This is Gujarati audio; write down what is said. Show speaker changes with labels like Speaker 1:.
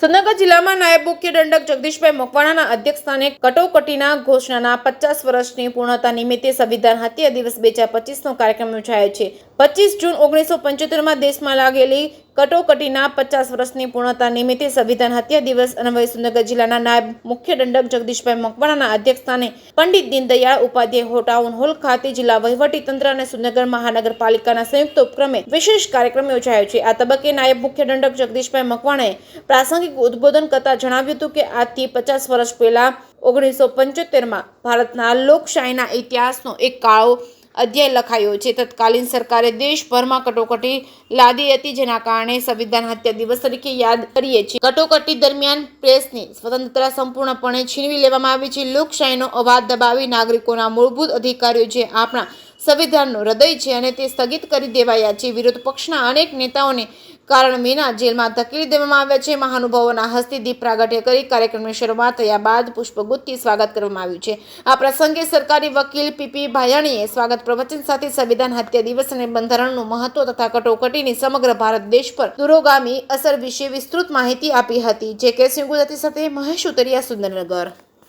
Speaker 1: સુરનગર જિલ્લામાં નાયબ મુખ્ય દંડક જગદીશભાઈ મકવાણાના અધ્યક્ષસ્થાને કટોકટીના ઘોષણાના 50 વર્ષની પૂર્ણતા નિમિત્તે સંવિધાન હત્યા દિવસ 2025નો કાર્યક્રમ યોજાયો છે। 25 જૂન 1975માં દેશમાં લાગેલી કટોકટીના 50 વર્ષની પૂર્ણતા નિમિત્તે સંવિધાન હત્યા દિવસ અન્વયે સુરનગર જિલ્લાના નાયબ મુખ્ય દંડક જગદીશભાઈ મકવાણાના અધ્યક્ષસ્થાને પંડિત દીનદયાળ ઉપાધ્યાય ટાઉન હોલ ખાતે જિલ્લા વહીવટીતંત્ર અને સુરનગર મહાનગરપાલિકાના સંયુક્ત ઉપક્રમે વિશેષ કાર્યક્રમ યોજાયો છે। આ તબક્કે નાયબ મુખ્ય દંડક જગદીશભાઈ મકવાણાએ પ્રાસંગિક ઉદ્બોધન કરતા જણાવ્યું હતું કે આજથી 50 વર્ષ પહેલા 1975માં ભારતના લોકશાહીના ઇતિહાસનો એક કાળો અધ્યાય લખાયો છે। તત્કાલીન સરકારે દેશભરમાં કટોકટી લાદી હતી, જેના કારણે સંવિધાન હત્યા દિવસ તરીકે યાદ કરીએ છીએ। કટોકટી દરમિયાન પ્રેસની સ્વતંત્રતા સંપૂર્ણપણે છીનવી લેવામાં આવી છે। લોકશાહીનો અવાજ દબાવી નાગરિકોના મૂળભૂત અધિકારો જે આપણા સંવિધાનનું હૃદય છે અને તે સ્થગિત કરી દેવાયા છે। વિરોધ પક્ષના અનેક નેતાઓને કારણ વિના જેલમાં ધકેલી દેવામાં આવ્યા છે। મહાનુભાવોના હસ્તે દીપ પ્રાગટ્ય કરી કાર્યક્રમની શરૂઆત થયા બાદ પુષ્પગુચ્છથી સ્વાગત કરવામાં આવ્યું છે। આ પ્રસંગે સરકારી વકીલ પીપી ભાયાણીએ સ્વાગત પ્રવચન સાથે સંવિધાન હત્યા દિવસ અને બંધારણનું મહત્વ તથા કટોકટીની સમગ્ર ભારત દેશ પર દૂરોગામી અસર વિશે વિસ્તૃત માહિતી આપી હતી। જે કે સિંહ ગુજરાતી સાથે મહેશ ઉતરિયા, સુરેન્દ્રનગર।